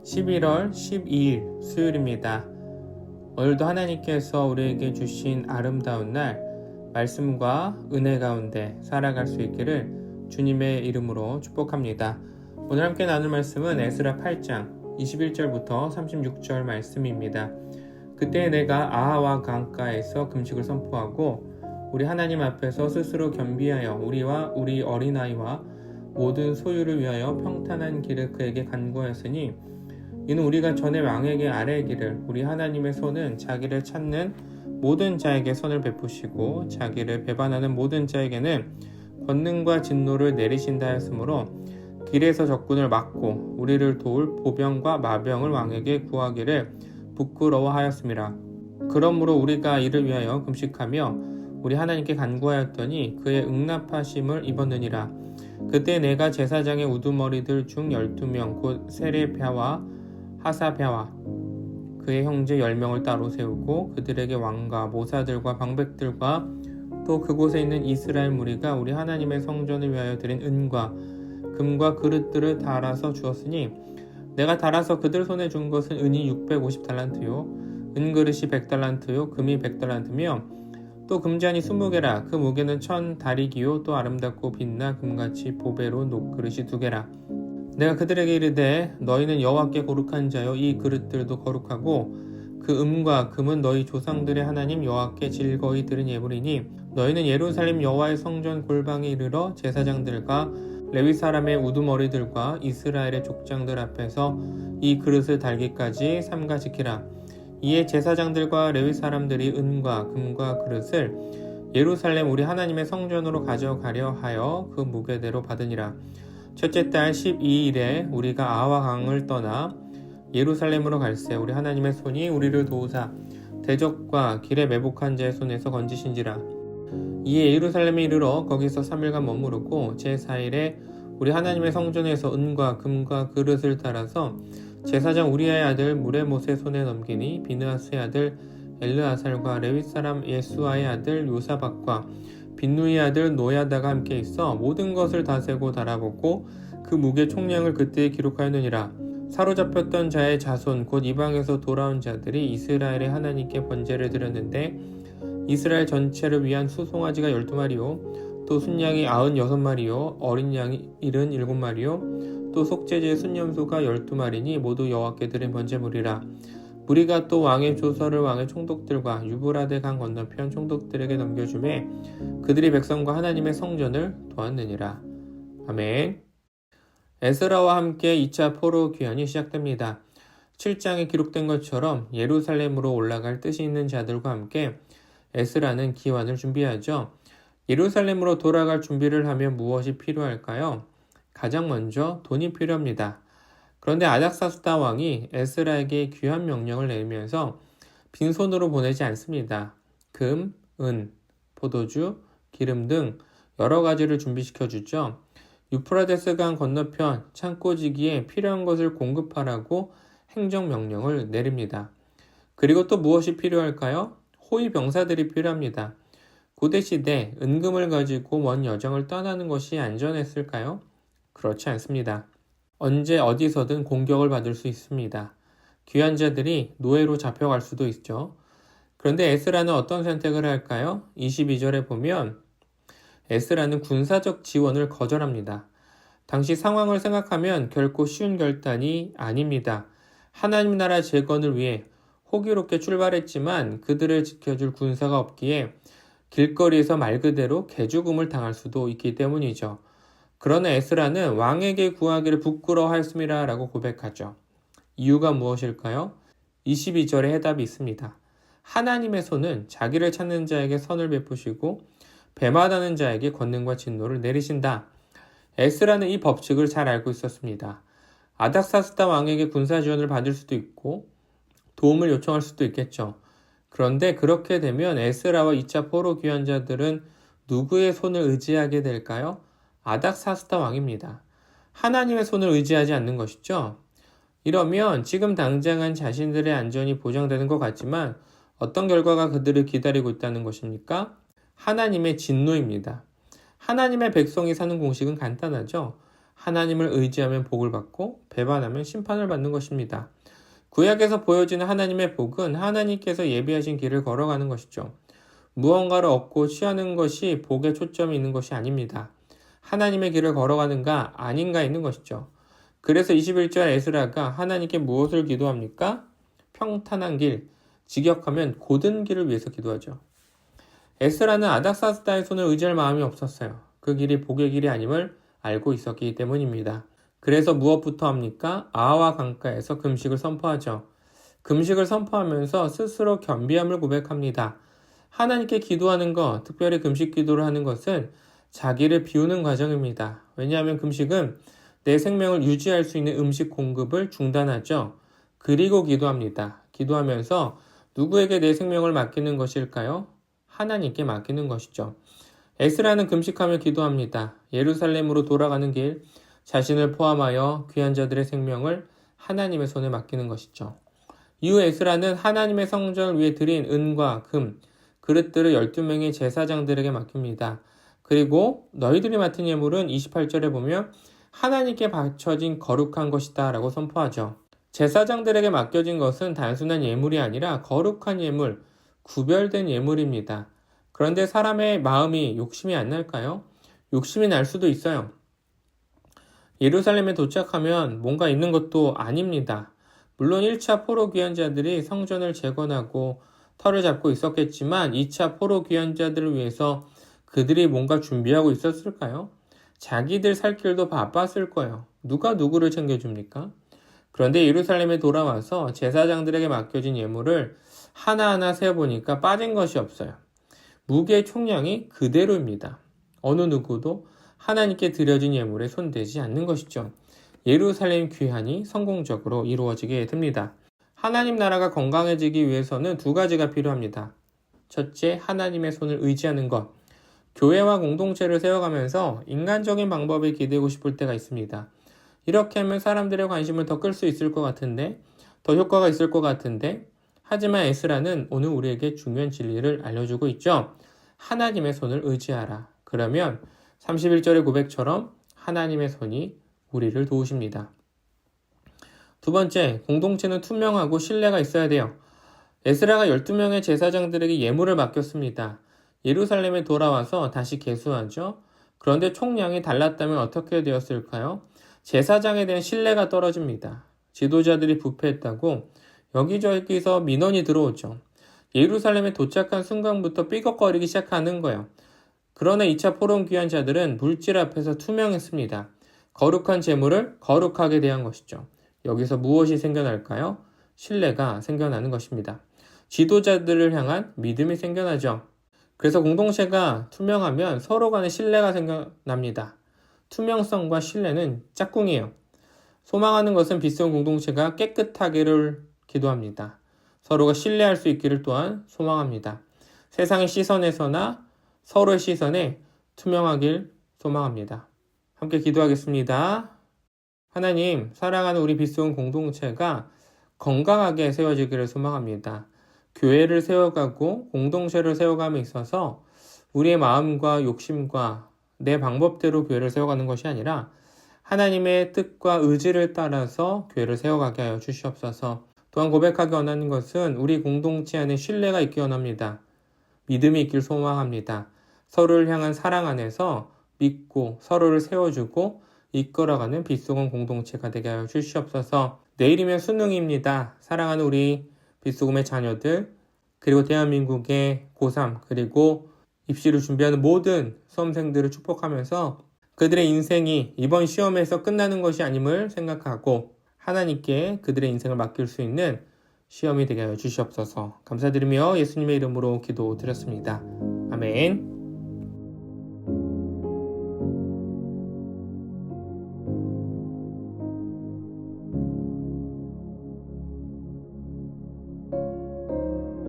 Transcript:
11월 12일 수요일입니다. 오늘도 하나님께서 우리에게 주신 아름다운 날 말씀과 은혜 가운데 살아갈 수 있기를 주님의 이름으로 축복합니다. 오늘 함께 나눌 말씀은 에스라 8장 21절부터 36절 말씀입니다. 그때 내가 아하와 강가에서 금식을 선포하고 우리 하나님 앞에서 스스로 겸비하여 우리와 우리 어린아이와 모든 소유를 위하여 평탄한 길을 그에게 간구하였으니 이는 우리가 전에 왕에게 아뢰기를 우리 하나님의 손은 자기를 찾는 모든 자에게 선을 베푸시고 자기를 배반하는 모든 자에게는 권능과 진노를 내리신다 하였으므로 길에서 적군을 막고 우리를 도울 보병과 마병을 왕에게 구하기를 부끄러워하였음이라. 그러므로 우리가 이를 위하여 금식하며 우리 하나님께 간구하였더니 그의 응답하심을 입었느니라. 그때 내가 제사장의 우두머리들 중 12명 곧 세레랴와 하사랴와 그의 형제 10명을 따로 세우고 그들에게 왕과 모사들과 방백들과 또 그곳에 있는 이스라엘 무리가 우리 하나님의 성전을 위하여 드린 은과 금과 그릇들을 달아서 주었으니 내가 달아서 그들 손에 준 것은 은이 650달란트요 은그릇이 100달란트요 금이 100달란트며 또 금잔이 20개라 그 무게는 1000다리기요 또 아름답고 빛나 금같이 보배로 녹그릇이 2개라. 내가 그들에게 이르되 너희는 여호와께 거룩한 자요 이 그릇들도 거룩하고 그 음과 금은 너희 조상들의 하나님 여호와께 즐거이 드린 예물이니 너희는 예루살렘 여호와의 성전 골방에 이르러 제사장들과 레위 사람의 우두머리들과 이스라엘의 족장들 앞에서 이 그릇을 달기까지 삼가 지키라. 이에 제사장들과 레위 사람들이 은과 금과 그릇을 예루살렘 우리 하나님의 성전으로 가져가려 하여 그 무게대로 받으니라. 첫째 달 12일에 우리가 아와 강을 떠나 예루살렘으로 갈새 우리 하나님의 손이 우리를 도우사 대적과 길에 매복한 자의 손에서 건지신지라. 이에 예루살렘에 이르러 거기서 3일간 머무르고 제4일에 우리 하나님의 성전에서 은과 금과 그릇을 따라서 제사장 우리아의 아들 무레못의 손에 넘기니 비느하스의 아들 엘르아살과 레위 사람 예수아의 아들 요사박과 빈누이의 아들 노야다가 함께 있어 모든 것을 다 세고 달아보고 그 무게 총량을 그때에 기록하였느니라. 사로잡혔던 자의 자손 곧 이방에서 돌아온 자들이 이스라엘의 하나님께 번제를 드렸는데 이스라엘 전체를 위한 수송아지가 12마리요 또 순양이 96마리요 어린 양이 77마리요 또 속죄제의 순염소가 12마리니 모두 여호와께 드린 번제물이라. 무리가 또 왕의 조서를 왕의 총독들과 유브라데 강 건너편 총독들에게 넘겨주매 그들이 백성과 하나님의 성전을 도왔느니라. 아멘. 에스라와 함께 2차 포로 귀환이 시작됩니다. 7장에 기록된 것처럼 예루살렘으로 올라갈 뜻이 있는 자들과 함께 에스라는 귀환을 준비하죠. 예루살렘으로 돌아갈 준비를 하면 무엇이 필요할까요? 가장 먼저 돈이 필요합니다. 그런데 아닥사스다 왕이 에스라에게 귀환 명령을 내리면서 빈손으로 보내지 않습니다. 금, 은, 포도주, 기름 등 여러 가지를 준비시켜 주죠. 유프라데스 강 건너편 창고지기에 필요한 것을 공급하라고 행정명령을 내립니다. 그리고 또 무엇이 필요할까요? 호위 병사들이 필요합니다. 고대시대 은금을 가지고 먼 여정을 떠나는 것이 안전했을까요? 그렇지 않습니다. 언제 어디서든 공격을 받을 수 있습니다. 귀환자들이 노예로 잡혀갈 수도 있죠. 그런데 에스라는 어떤 선택을 할까요? 22절에 보면 에스라는 군사적 지원을 거절합니다. 당시 상황을 생각하면 결코 쉬운 결단이 아닙니다. 하나님 나라 재건을 위해 호기롭게 출발했지만 그들을 지켜줄 군사가 없기에 길거리에서 말 그대로 개죽음을 당할 수도 있기 때문이죠. 그러나 에스라는 왕에게 구하기를 부끄러워하였음이라 라고 고백하죠. 이유가 무엇일까요? 22절에 해답이 있습니다. 하나님의 손은 자기를 찾는 자에게 선을 베푸시고 배반하는 자에게 권능과 진노를 내리신다. 에스라는 이 법칙을 잘 알고 있었습니다. 아닥사스다 왕에게 군사 지원을 받을 수도 있고 도움을 요청할 수도 있겠죠. 그런데 그렇게 되면 에스라와 2차 포로 귀환자들은 누구의 손을 의지하게 될까요? 아닥사스다 왕입니다. 하나님의 손을 의지하지 않는 것이죠. 이러면 지금 당장은 자신들의 안전이 보장되는 것 같지만 어떤 결과가 그들을 기다리고 있다는 것입니까? 하나님의 진노입니다. 하나님의 백성이 사는 공식은 간단하죠. 하나님을 의지하면 복을 받고 배반하면 심판을 받는 것입니다. 구약에서 보여지는 하나님의 복은 하나님께서 예비하신 길을 걸어가는 것이죠. 무언가를 얻고 취하는 것이 복에 초점이 있는 것이 아닙니다. 하나님의 길을 걸어가는가 아닌가 있는 것이죠. 그래서 21절 에스라가 하나님께 무엇을 기도합니까? 평탄한 길, 직역하면 곧은 길을 위해서 기도하죠. 에스라는 아닥사스다의 손을 의지할 마음이 없었어요. 그 길이 복의 길이 아님을 알고 있었기 때문입니다. 그래서 무엇부터 합니까? 아와 강가에서 금식을 선포하죠. 금식을 선포하면서 스스로 겸비함을 고백합니다. 하나님께 기도하는 것, 특별히 금식 기도를 하는 것은 자기를 비우는 과정입니다. 왜냐하면 금식은 내 생명을 유지할 수 있는 음식 공급을 중단하죠. 그리고 기도합니다. 기도하면서 누구에게 내 생명을 맡기는 것일까요? 하나님께 맡기는 것이죠. 에스라는 금식하며 기도합니다. 예루살렘으로 돌아가는 길, 자신을 포함하여 귀한 자들의 생명을 하나님의 손에 맡기는 것이죠. 이후 에스라는 하나님의 성전을 위해 드린 은과 금, 그릇들을 12명의 제사장들에게 맡깁니다. 그리고 너희들이 맡은 예물은 28절에 보면 하나님께 바쳐진 거룩한 것이다 라고 선포하죠. 제사장들에게 맡겨진 것은 단순한 예물이 아니라 거룩한 예물, 구별된 예물입니다. 그런데 사람의 마음이 욕심이 안 날까요? 욕심이 날 수도 있어요. 예루살렘에 도착하면 뭔가 있는 것도 아닙니다. 물론 1차 포로 귀환자들이 성전을 재건하고 터를 잡고 있었겠지만 2차 포로 귀환자들을 위해서 그들이 뭔가 준비하고 있었을까요? 자기들 살 길도 바빴을 거예요. 누가 누구를 챙겨줍니까? 그런데 예루살렘에 돌아와서 제사장들에게 맡겨진 예물을 하나하나 세어보니까 빠진 것이 없어요. 무게의 총량이 그대로입니다. 어느 누구도 하나님께 드려진 예물에 손대지 않는 것이죠. 예루살렘 귀환이 성공적으로 이루어지게 됩니다. 하나님 나라가 건강해지기 위해서는 두 가지가 필요합니다. 첫째, 하나님의 손을 의지하는 것. 교회와 공동체를 세워가면서 인간적인 방법에 기대고 싶을 때가 있습니다. 이렇게 하면 사람들의 관심을 더 끌 수 있을 것 같은데, 더 효과가 있을 것 같은데, 하지만 에스라는 오늘 우리에게 중요한 진리를 알려주고 있죠. 하나님의 손을 의지하라. 그러면 31절의 고백처럼 하나님의 손이 우리를 도우십니다. 두 번째, 공동체는 투명하고 신뢰가 있어야 돼요. 에스라가 12명의 제사장들에게 예물을 맡겼습니다. 예루살렘에 돌아와서 다시 계수하죠. 그런데 총량이 달랐다면 어떻게 되었을까요? 제사장에 대한 신뢰가 떨어집니다. 지도자들이 부패했다고 여기저기서 민원이 들어오죠. 예루살렘에 도착한 순간부터 삐걱거리기 시작하는 거예요. 그러나 2차 포럼 귀환자들은 물질 앞에서 투명했습니다. 거룩한 재물을 거룩하게 대한 것이죠. 여기서 무엇이 생겨날까요? 신뢰가 생겨나는 것입니다. 지도자들을 향한 믿음이 생겨나죠. 그래서 공동체가 투명하면 서로 간의 신뢰가 생겨납니다. 투명성과 신뢰는 짝꿍이에요. 소망하는 것은 빛스러운 공동체가 깨끗하기를 기도합니다. 서로가 신뢰할 수 있기를 또한 소망합니다. 세상의 시선에서나 서로의 시선에 투명하길 소망합니다. 함께 기도하겠습니다. 하나님, 사랑하는 우리 빛스러운 공동체가 건강하게 세워지기를 소망합니다. 교회를 세워가고 공동체를 세워감에 있어서 우리의 마음과 욕심과 내 방법대로 교회를 세워가는 것이 아니라 하나님의 뜻과 의지를 따라서 교회를 세워가게 하여 주시옵소서. 또한 고백하기 원하는 것은 우리 공동체 안에 신뢰가 있기 원합니다. 믿음이 있길 소망합니다. 서로를 향한 사랑 안에서 믿고 서로를 세워주고 이끌어가는 빛소금 공동체가 되게 하여 주시옵소서. 내일이면 수능입니다. 사랑하는 우리 빛소금의 자녀들, 그리고 대한민국의 고3, 그리고 입시를 준비하는 모든 수험생들을 축복하면서 그들의 인생이 이번 시험에서 끝나는 것이 아님을 생각하고 하나님께 그들의 인생을 맡길 수 있는 시험이 되게 하여 주시옵소서. 감사드리며 예수님의 이름으로 기도드렸습니다. 아멘.